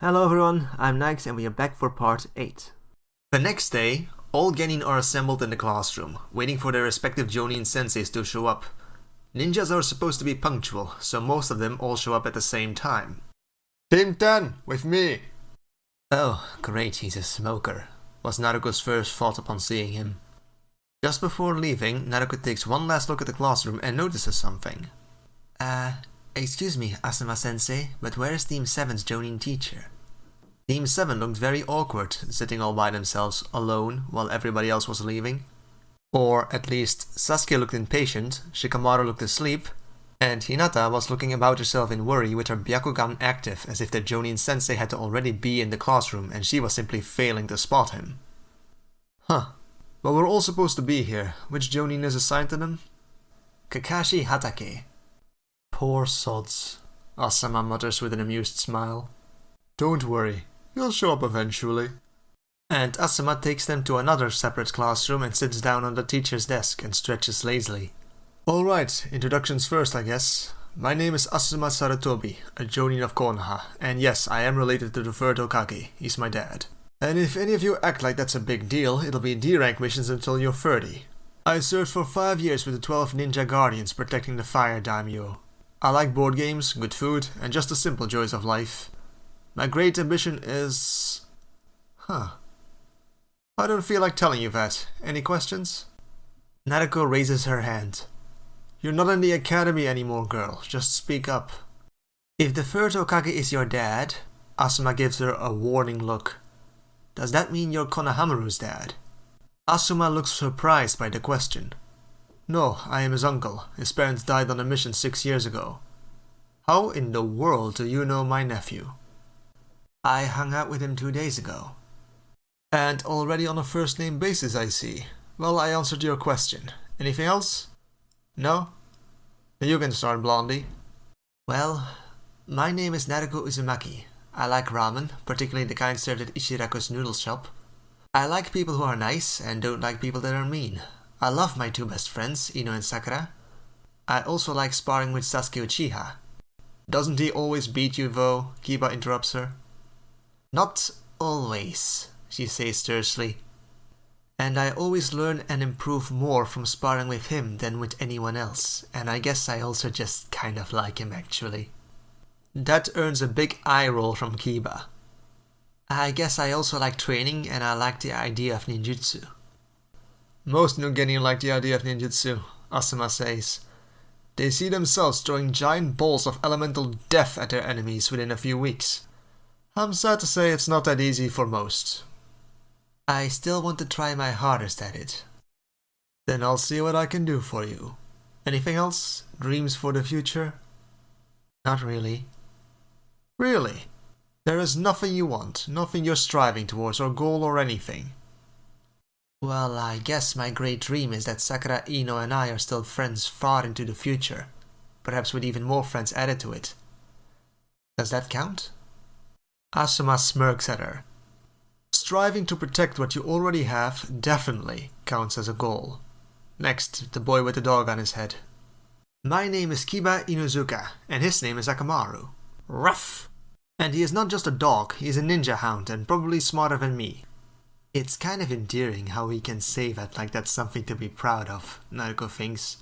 Hello everyone, I'm Nix and we are back for part 8. The next day, all genin are assembled in the classroom, waiting for their respective Jonin senseis to show up. Ninjas are supposed to be punctual, so most of them all show up at the same time. Team 10, with me! Oh, great, he's a smoker, was Naruto's first thought upon seeing him. Just before leaving, Naruto takes one last look at the classroom and notices something. Excuse me, Asuma-sensei, but where is Team 7's Jonin teacher? Team 7 looked very awkward, sitting all by themselves, alone, while everybody else was leaving. Or, at least, Sasuke looked impatient, Shikamaru looked asleep, and Hinata was looking about herself in worry with her Byakugan active, as if the Jonin sensei had to already be in the classroom and she was simply failing to spot him. Huh. Well, we're all supposed to be here. Which Jonin is assigned to them? Kakashi Hatake. Poor sods, Asama mutters with an amused smile. Don't worry, he'll show up eventually. And Asuma takes them to another separate classroom and sits down on the teacher's desk and stretches lazily. Alright, introductions first I guess. My name is Asuma Sarutobi, a Jonin of Konoha, and yes, I am related to the third Hokage, he's my dad. And if any of you act like that's a big deal, it'll be D-rank missions until you're 30. I served for 5 years with the 12 Ninja Guardians protecting the Fire Daimyo. I like board games, good food, and just the simple joys of life. My great ambition is... I don't feel like telling you that. Any questions? Naruto raises her hand. You're not in the academy anymore, girl. Just speak up. If the third Hokage is your dad, Asuma gives her a warning look. Does that mean you're Konohamaru's dad? Asuma looks surprised by the question. No, I am his uncle. His parents died on a mission 6 years ago. How in the world do you know my nephew? I hung out with him 2 days ago. And already on a first name basis, I see. Well, I answered your question. Anything else? No? You can start, Blondie. Well, my name is Naruto Uzumaki. I like ramen, particularly the kind served at Ishiraku's noodle shop. I like people who are nice and don't like people that are mean. I love my 2 best friends, Ino and Sakura. I also like sparring with Sasuke Uchiha. Doesn't he always beat you though? Kiba interrupts her. Not always, she says tersely. And I always learn and improve more from sparring with him than with anyone else, and I guess I also just kind of like him actually. That earns a big eye roll from Kiba. I guess I also like training and I like the idea of ninjutsu. Most new genin like the idea of ninjutsu, Asuma says. They see themselves throwing giant balls of elemental death at their enemies within a few weeks. I'm sad to say it's not that easy for most. I still want to try my hardest at it. Then I'll see what I can do for you. Anything else? Dreams for the future? Not really. Really? There is nothing you want, nothing you're striving towards or goal or anything. Well, I guess my great dream is that Sakura, Ino and I are still friends far into the future. Perhaps with even more friends added to it. Does that count? Asuma smirks at her. Striving to protect what you already have definitely counts as a goal. Next, the boy with the dog on his head. My name is Kiba Inuzuka, and his name is Akamaru. Rough! And he is not just a dog, he is a ninja hound and probably smarter than me. It's kind of endearing how he can say that like that's something to be proud of, Naruto thinks.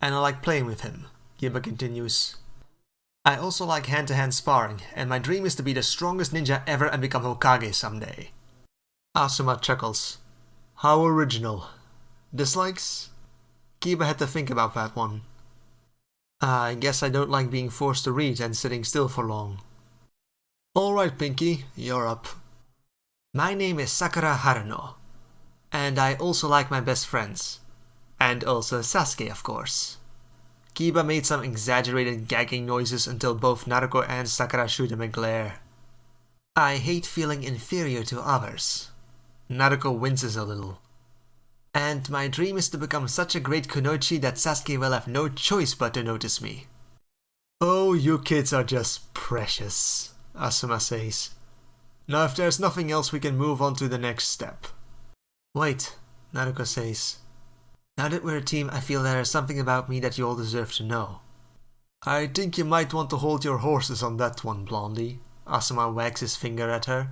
And I like playing with him, Kiba continues. I also like hand-to-hand sparring, and my dream is to be the strongest ninja ever and become Hokage someday. Asuma chuckles. How original. Dislikes? Kiba had to think about that one. I guess I don't like being forced to read and sitting still for long. Alright, Pinky, you're up. My name is Sakura Haruno, and I also like my best friends. And also Sasuke, of course. Kiba made some exaggerated gagging noises until both Naruto and Sakura shoot him a glare. I hate feeling inferior to others. Naruto winces a little. And my dream is to become such a great kunoichi that Sasuke will have no choice but to notice me. Oh, you kids are just precious, Asuma says. Now if there's nothing else, we can move on to the next step. Wait, Naruto says. Now that we're a team, I feel there is something about me that you all deserve to know. I think you might want to hold your horses on that one, Blondie, Asuma wags his finger at her.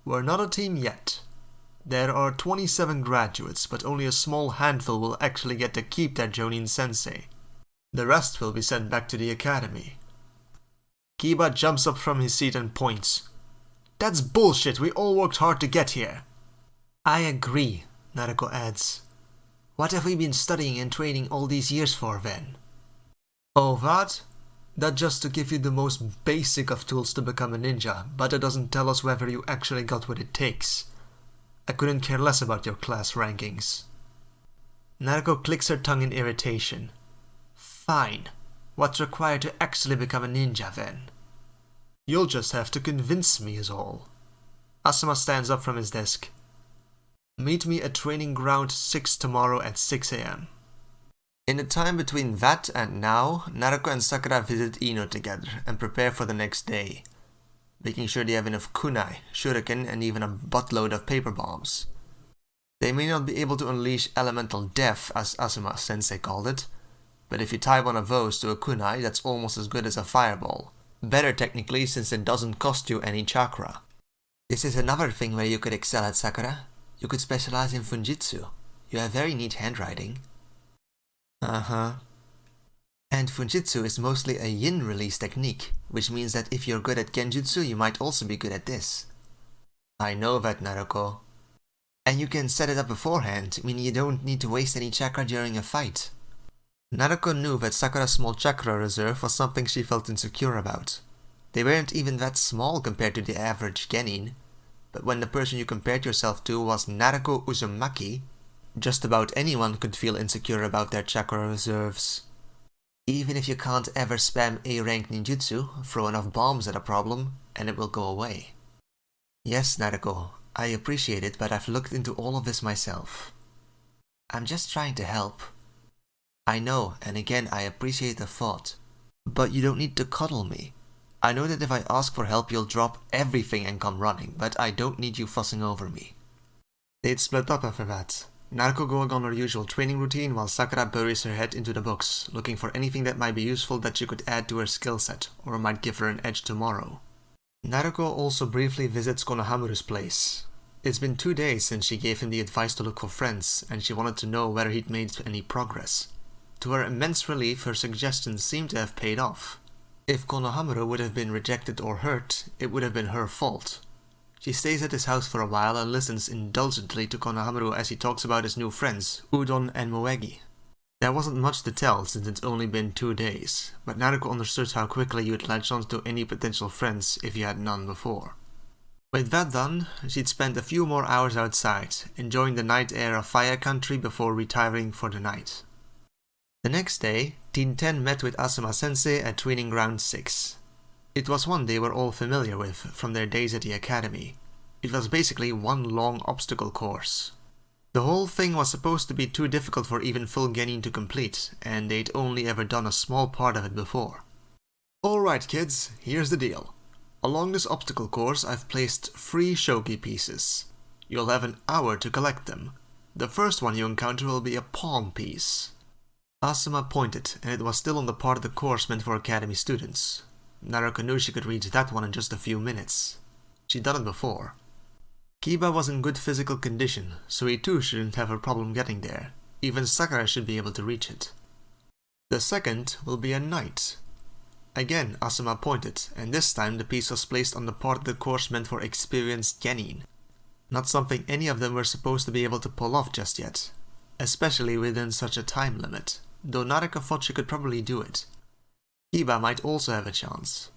We're not a team yet. There are 27 graduates, but only a small handful will actually get to keep their Jonin sensei. The rest will be sent back to the academy. Kiba jumps up from his seat and points. That's bullshit, we all worked hard to get here. I agree, Naruto adds. What have we been studying and training all these years for then? Oh, that? That just to give you the most basic of tools to become a ninja, but it doesn't tell us whether you actually got what it takes. I couldn't care less about your class rankings. Naruto clicks her tongue in irritation. Fine. What's required to actually become a ninja then? You'll just have to convince me is all. Asuma stands up from his desk. Meet me at Training Ground 6 tomorrow at 6 AM. In the time between that and now, Naruto and Sakura visit Ino together and prepare for the next day, making sure they have enough kunai, shuriken and even a buttload of paper bombs. They may not be able to unleash elemental death as Asuma sensei called it, but if you tie one of those to a kunai, that's almost as good as a fireball. Better technically since it doesn't cost you any chakra. This is another thing where you could excel at, Sakura. You could specialize in Funjitsu. You have very neat handwriting. Uh-huh. And Funjitsu is mostly a yin release technique, which means that if you're good at Genjutsu, you might also be good at this. I know that, Naruto. And you can set it up beforehand, meaning you don't need to waste any chakra during a fight. Naruto knew that Sakura's small chakra reserve was something she felt insecure about. They weren't even that small compared to the average genin, but when the person you compared yourself to was Naruto Uzumaki, just about anyone could feel insecure about their chakra reserves. Even if you can't ever spam A-rank ninjutsu, throw enough bombs at a problem, and it will go away. Yes, Naruto, I appreciate it, but I've looked into all of this myself. I'm just trying to help. I know, and again I appreciate the thought. But you don't need to coddle me. I know that if I ask for help you'll drop everything and come running, but I don't need you fussing over me. They'd split up after that. Naruto going on her usual training routine while Sakura buries her head into the books, looking for anything that might be useful that she could add to her skill set, or might give her an edge tomorrow. Naruto also briefly visits Konohamaru's place. It's been 2 days since she gave him the advice to look for friends, and she wanted to know whether he'd made any progress. To her immense relief, her suggestions seemed to have paid off. If Konohamaru would have been rejected or hurt, it would have been her fault. She stays at his house for a while and listens indulgently to Konohamaru as he talks about his new friends, Udon and Moegi. There wasn't much to tell since it's only been 2 days, but Naruto understood how quickly you'd latch on to any potential friends if you had none before. With that done, she'd spend a few more hours outside, enjoying the night air of Fire Country before retiring for the night. The next day, Teen 10 met with Asuma Sensei at Training Ground 6. It was one they were all familiar with from their days at the academy. It was basically one long obstacle course. The whole thing was supposed to be too difficult for even full genin to complete, and they'd only ever done a small part of it before. Alright kids, here's the deal. Along this obstacle course I've placed 3 shogi pieces. You'll have an hour to collect them. The first one you encounter will be a pawn piece. Asuma pointed, and it was still on the part of the course meant for academy students. Naruto knew she could reach that one in just a few minutes. She'd done it before. Kiba was in good physical condition, so he too shouldn't have a problem getting there. Even Sakura should be able to reach it. The second will be a knight. Again Asuma pointed, and this time the piece was placed on the part of the course meant for experienced genin. Not something any of them were supposed to be able to pull off just yet. Especially within such a time limit, though Naruto thought she could probably do it. Kiba might also have a chance.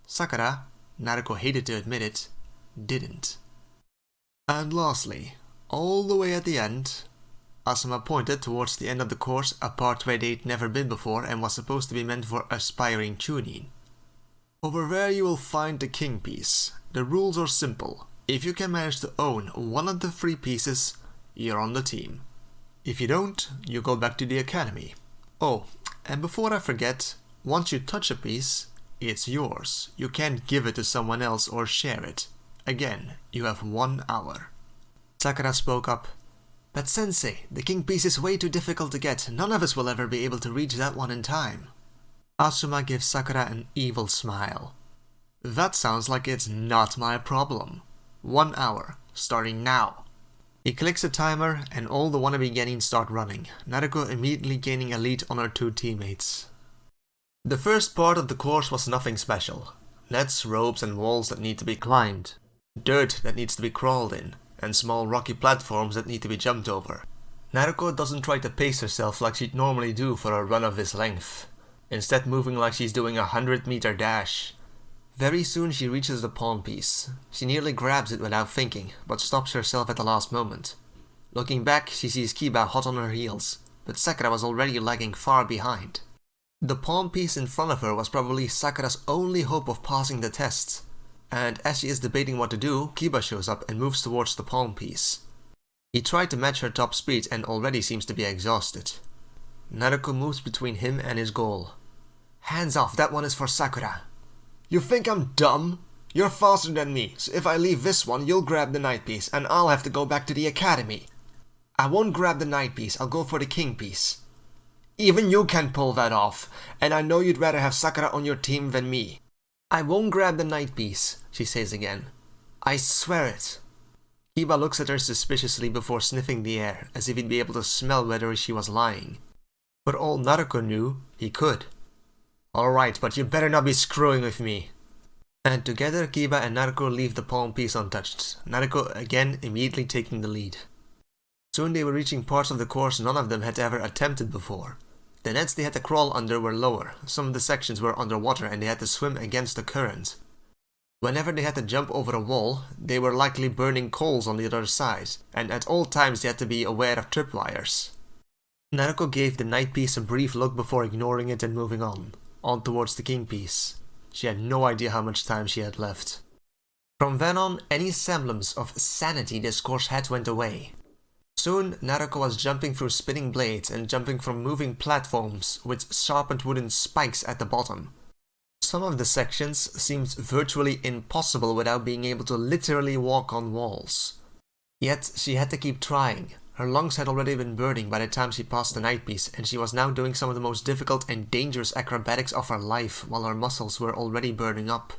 Sakura, Naruto hated to admit it, didn't. And lastly, all the way at the end, Asuma pointed towards the end of the course, a part where they'd never been before and was supposed to be meant for aspiring chunin. Over there you will find the king piece. The rules are simple. If you can manage to own one of the 3 pieces, you're on the team. If you don't, you go back to the academy. Oh, and before I forget, once you touch a piece, it's yours. You can't give it to someone else or share it. Again, you have 1 hour. Sakura spoke up. But sensei, the king piece is way too difficult to get. None of us will ever be able to reach that one in time. Asuma gives Sakura an evil smile. That sounds like it's not my problem. 1 hour, starting now. He clicks a timer and all the wannabe genin start running, Naruto immediately gaining a lead on her two teammates. The first part of the course was nothing special. Nets, ropes and walls that need to be climbed, dirt that needs to be crawled in, and small rocky platforms that need to be jumped over. Naruto doesn't try to pace herself like she'd normally do for a run of this length, instead moving like she's doing a 100-meter dash. Very soon she reaches the pawn piece. She nearly grabs it without thinking, but stops herself at the last moment. Looking back, she sees Kiba hot on her heels, but Sakura was already lagging far behind. The pawn piece in front of her was probably Sakura's only hope of passing the test, and as she is debating what to do, Kiba shows up and moves towards the pawn piece. He tried to match her top speed and already seems to be exhausted. Naruto moves between him and his goal. "Hands off, that one is for Sakura." You think I'm dumb? You're faster than me, so if I leave this one, you'll grab the night piece and I'll have to go back to the academy. I won't grab the night piece, I'll go for the king piece. Even you can pull that off, and I know you'd rather have Sakura on your team than me. I won't grab the night piece, she says again. I swear it. Kiba looks at her suspiciously before sniffing the air, as if he'd be able to smell whether she was lying. For all Naruto knew, he could. Alright, but you better not be screwing with me. And together Kiba and Naruto leave the pawn piece untouched, Naruto again immediately taking the lead. Soon they were reaching parts of the course none of them had ever attempted before. The nets they had to crawl under were lower, some of the sections were underwater and they had to swim against the current. Whenever they had to jump over a wall, they were likely burning coals on the other side, and at all times they had to be aware of tripwires. Naruto gave the night piece a brief look before ignoring it and moving on towards the king piece. She had no idea how much time she had left. From then on, any semblance of sanity this course had went away. Soon, Naruto was jumping through spinning blades and jumping from moving platforms with sharpened wooden spikes at the bottom. Some of the sections seemed virtually impossible without being able to literally walk on walls. Yet, she had to keep trying. Her lungs had already been burning by the time she passed the night piece, and she was now doing some of the most difficult and dangerous acrobatics of her life while her muscles were already burning up.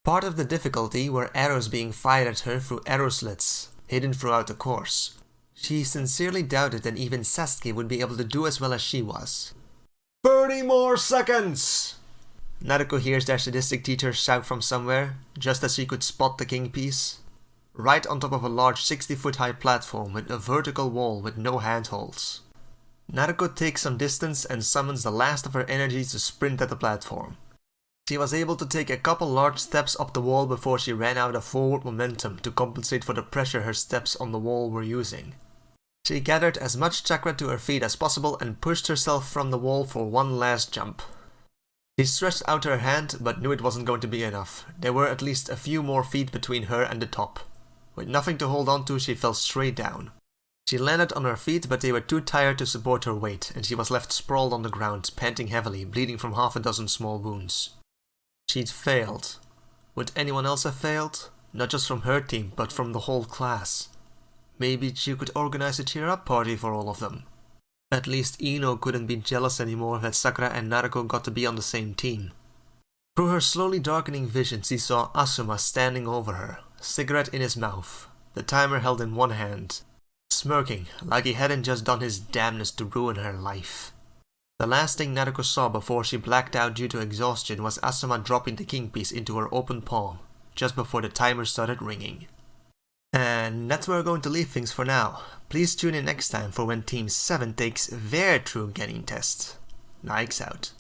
Part of the difficulty were arrows being fired at her through arrow slits, hidden throughout the course. She sincerely doubted that even Sasuke would be able to do as well as she was. 30 more seconds! Naruto hears their sadistic teacher shout from somewhere, just as she could spot the king piece. Right on top of a large 60-foot high platform with a vertical wall with no handholds. Naruto takes some distance and summons the last of her energy to sprint at the platform. She was able to take a couple large steps up the wall before she ran out of forward momentum to compensate for the pressure her steps on the wall were using. She gathered as much chakra to her feet as possible and pushed herself from the wall for one last jump. She stretched out her hand but knew it wasn't going to be enough. There were at least a few more feet between her and the top. With nothing to hold on to, she fell straight down. She landed on her feet, but they were too tired to support her weight, and she was left sprawled on the ground, panting heavily, bleeding from half a dozen small wounds. She'd failed. Would anyone else have failed? Not just from her team, but from the whole class. Maybe she could organize a cheer-up party for all of them. At least Ino couldn't be jealous anymore that Sakura and Naruto got to be on the same team. Through her slowly darkening vision, she saw Asuma standing over her, cigarette in his mouth, the timer held in one hand, smirking like he hadn't just done his damnedest to ruin her life. The last thing Naruto saw before she blacked out due to exhaustion was Asuma dropping the king piece into her open palm, just before the timer started ringing. And that's where we're going to leave things for now. Please tune in next time for when Team 7 takes their true genin test. Nikes out.